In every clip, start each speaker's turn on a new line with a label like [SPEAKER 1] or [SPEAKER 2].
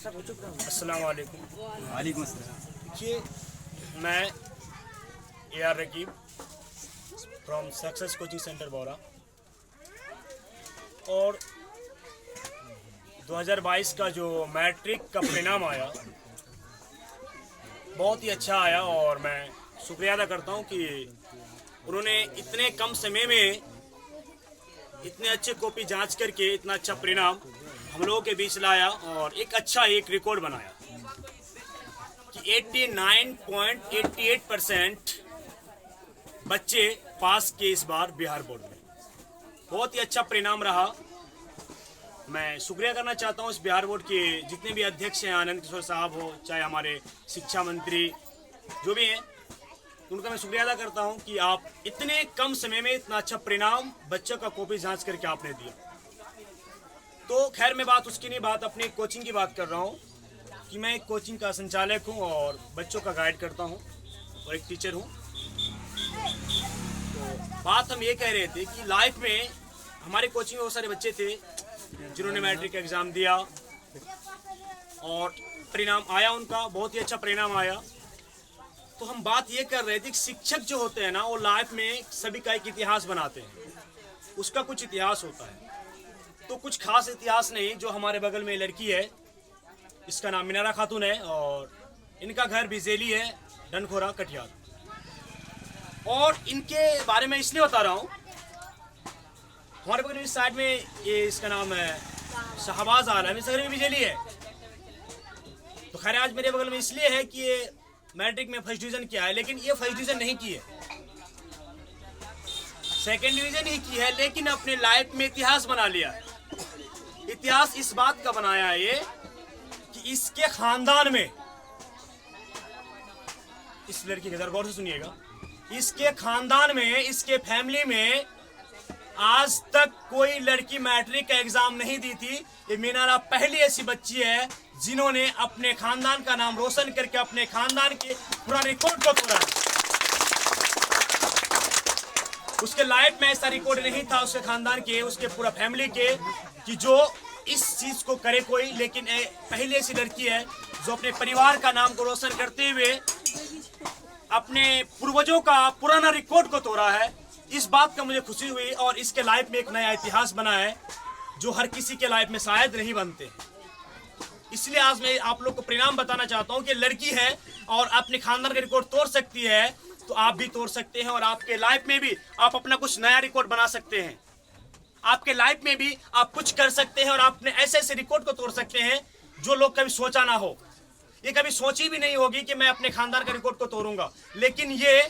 [SPEAKER 1] अस्सलाम वालेकुम।
[SPEAKER 2] वालेकुम अस्सलाम।
[SPEAKER 1] देखिए, मैं AR Raqib from success coaching centre Baura, और 2022 का जो मैट्रिक का परिणाम आया बहुत ही अच्छा आया, और मैं शुक्रिया अदा करता हूं कि उन्होंने इतने कम समय में इतने अच्छे कॉपी जांच करके इतना अच्छा परिणाम हम लोगों के बीच लाया और एक अच्छा रिकॉर्ड बनाया कि 89.88% बच्चे पास किए इस बार बिहार बोर्ड में। बहुत ही अच्छा परिणाम रहा। मैं शुक्रिया करना चाहता हूँ इस बिहार बोर्ड के जितने भी अध्यक्ष हैं, आनंद किशोर साहब हो, चाहे हमारे शिक्षा मंत्री जो भी हैं, उनका मैं शुक्रिया अदा करता हूं कि आप इतने कम समय में इतना अच्छा परिणाम बच्चों का कॉपी जांच करके आपने दिया। तो खैर, मैं बात उसकी नहीं, बात अपनी कोचिंग की बात कर रहा हूं कि मैं एक कोचिंग का संचालक हूं और बच्चों का गाइड करता हूं और एक टीचर हूं। तो बात हम ये कह रहे थे कि लाइफ में हमारे कोचिंग में बहुत सारे बच्चे थे जिन्होंने मैट्रिक एग्ज़ाम दिया और परिणाम आया, उनका बहुत ही अच्छा परिणाम आया। तो हम बात ये कर रहे थे कि शिक्षक जो होते हैं ना, वो लाइफ में सभी का एक इतिहास बनाते हैं, उसका कुछ इतिहास होता है। तो कुछ खास इतिहास नहीं। जो हमारे बगल में लड़की है, इसका नाम मीनारा खातून है और इनका घर बिजेली है, डनखोरा, कटिहार। और इनके बारे में इसलिए बता रहा हूँ, हमारे बगल में इस साइड में ये इसका नाम है शहबाज आलम, इस घर में बिजेली है। तो खैर, आज मेरे बगल में इसलिए है कि ये मैट्रिक में फर्स्ट डिवीजन किया है, लेकिन ये फर्स्ट डिवीजन नहीं की है, सेकंड डिवीजन ही की है, लेकिन अपने लाइफ में इतिहास बना लिया है। इतिहास इस बात का बनाया है ये कि इसके खानदान में, इस लड़की के जरा गौर से सुनिएगा, इसके खानदान में, इसके फैमिली में आज तक कोई लड़की मैट्रिक का एग्जाम नहीं दी थी। ये मीनारा पहली ऐसी बच्ची है जिन्होंने अपने खानदान का नाम रोशन करके अपने खानदान के पूरा रिकॉर्ड को तोड़ा। उसके लाइफ में ऐसा रिकॉर्ड नहीं था उसके खानदान के, उसके पूरा फैमिली के, कि जो इस चीज को करे कोई। लेकिन पहली ऐसी लड़की है जो अपने परिवार का नाम को रोशन करते हुए अपने पूर्वजों का पुराना रिकॉर्ड को तोड़ा है। इस बात का मुझे खुशी हुई और इसके लाइफ में एक नया इतिहास बना है जो हर किसी के लाइफ में शायद नहीं बनते। इसलिए आज मैं आप लोग को परिणाम बताना चाहता हूं कि लड़की है और अपने खानदान का रिकॉर्ड तोड़ सकती है, तो आप भी तोड़ सकते हैं और आपके लाइफ में भी आप अपना कुछ नया रिकॉर्ड बना सकते हैं। आपके लाइफ में भी आप कुछ कर सकते हैं और आप अपने ऐसे ऐसे रिकॉर्ड को तोड़ सकते हैं जो लोग कभी सोचा ना हो। ये कभी सोची भी नहीं होगी कि मैं अपने खानदान का रिकॉर्ड को तोड़ूंगा, लेकिन ये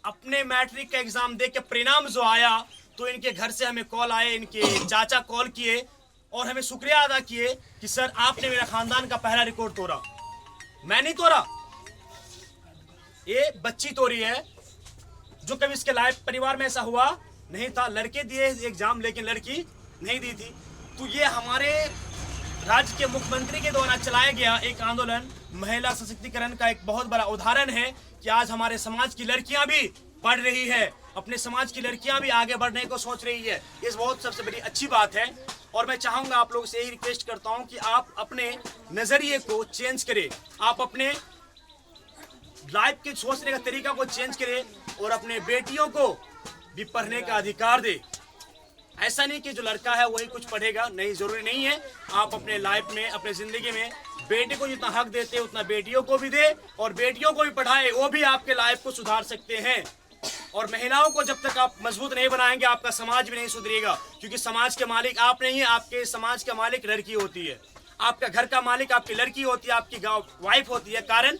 [SPEAKER 1] अपने मैट्रिक का एग्जाम दे के परिणाम जो आया, तो इनके घर से हमें कॉल आए, इनके चाचा कॉल किए और हमें शुक्रिया अदा किए कि सर आपने मेरा खानदान का पहला रिकॉर्ड तोड़ा। मैं नहीं तोड़ा, ये बच्ची तोड़ी है जो कभी इसके लाइफ परिवार में ऐसा हुआ नहीं था। लड़के दिए एग्जाम लेकिन लड़की नहीं दी थी। तो ये हमारे राज्य के मुख्यमंत्री के द्वारा चलाया गया एक आंदोलन महिला सशक्तिकरण का एक बहुत बड़ा उदाहरण है कि आज हमारे समाज की लड़कियां भी पढ़ रही है, अपने समाज की लड़कियां भी आगे बढ़ने को सोच रही है। ये बहुत सबसे बड़ी अच्छी बात है और मैं चाहूंगा आप लोगों से यही रिक्वेस्ट करता हूं कि आप अपने नजरिए को चेंज करें, आप अपने लाइफ के सोचने का तरीका को चेंज करें और अपने बेटियों को भी पढ़ने का अधिकार दे। ऐसा नहीं कि जो लड़का है वही कुछ पढ़ेगा, नहीं, जरूरी नहीं है। आप अपने लाइफ में, अपने जिंदगी में बेटे को जितना हक देते हैं उतना बेटियों को भी दे और बेटियों को भी पढ़ाए, वो भी आपके लाइफ को सुधार सकते हैं। और महिलाओं को जब तक आप मजबूत नहीं बनाएंगे आपका समाज भी नहीं सुधरेगा, क्योंकि समाज के मालिक आप नहीं है, आपके समाज का मालिक लड़की होती है, आपका घर का मालिक आपकी लड़की होती है, आपकी वाइफ होती है। कारण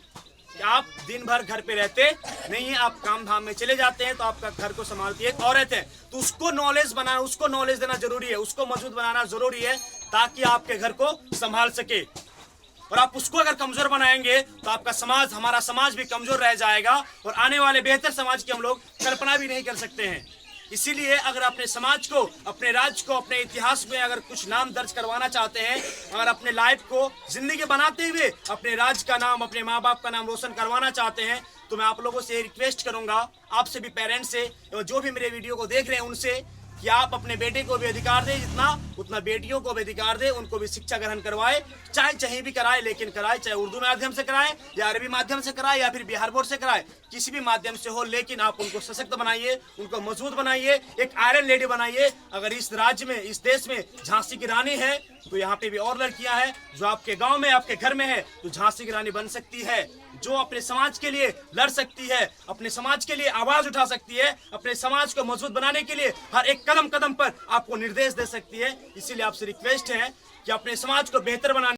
[SPEAKER 1] कि आप दिन भर घर पे रहते नहीं है, आप काम धाम में चले जाते हैं, तो आपका घर को संभालती है एक औरत है। तो उसको नॉलेज बनाना, उसको नॉलेज देना जरूरी है, उसको मजबूत बनाना जरूरी है ताकि आपके घर को संभाल सके। और आप उसको अगर कमजोर बनाएंगे तो आपका समाज, हमारा समाज भी कमजोर रह जाएगा और आने वाले बेहतर समाज की हम लोग कल्पना भी नहीं कर सकते हैं। इसीलिए अगर अपने समाज को, अपने राज्य को, अपने इतिहास में अगर कुछ नाम दर्ज करवाना चाहते हैं, अगर अपने लाइफ को जिंदगी बनाते हुए अपने राज्य का नाम, अपने माँ बाप का नाम रोशन करवाना चाहते हैं, तो मैं आप लोगों से रिक्वेस्ट करूंगा, आपसे भी, पेरेंट्स से, और जो भी मेरे वीडियो को देख रहे हैं उनसे, कि आप अपने बेटे को भी अधिकार दें जितना उतना बेटियों को भी अधिकार दें, उनको भी शिक्षा ग्रहण करवाए, चाहे कहीं भी कराए, लेकिन कराए, चाहे उर्दू माध्यम से कराए या अरबी माध्यम से कराए या फिर बिहार बोर्ड से कराए, किसी भी माध्यम से हो, लेकिन आप उनको सशक्त बनाइए, उनको मजबूत बनाइए, एक आयरन लेडी बनाइए। अगर इस राज्य में, इस देश में झांसी की रानी है तो यहाँ पे भी और लड़कियां हैं जो आपके गांव में, आपके घर में है, तो झांसी की रानी बन सकती है, जो अपने समाज के लिए लड़ सकती है, अपने समाज के लिए आवाज उठा सकती है, अपने समाज को मजबूत बनाने के लिए हर एक कदम कदम पर आपको निर्देश दे सकती है। इसीलिए आपसे रिक्वेस्ट है कि अपने समाज को बेहतर बनाने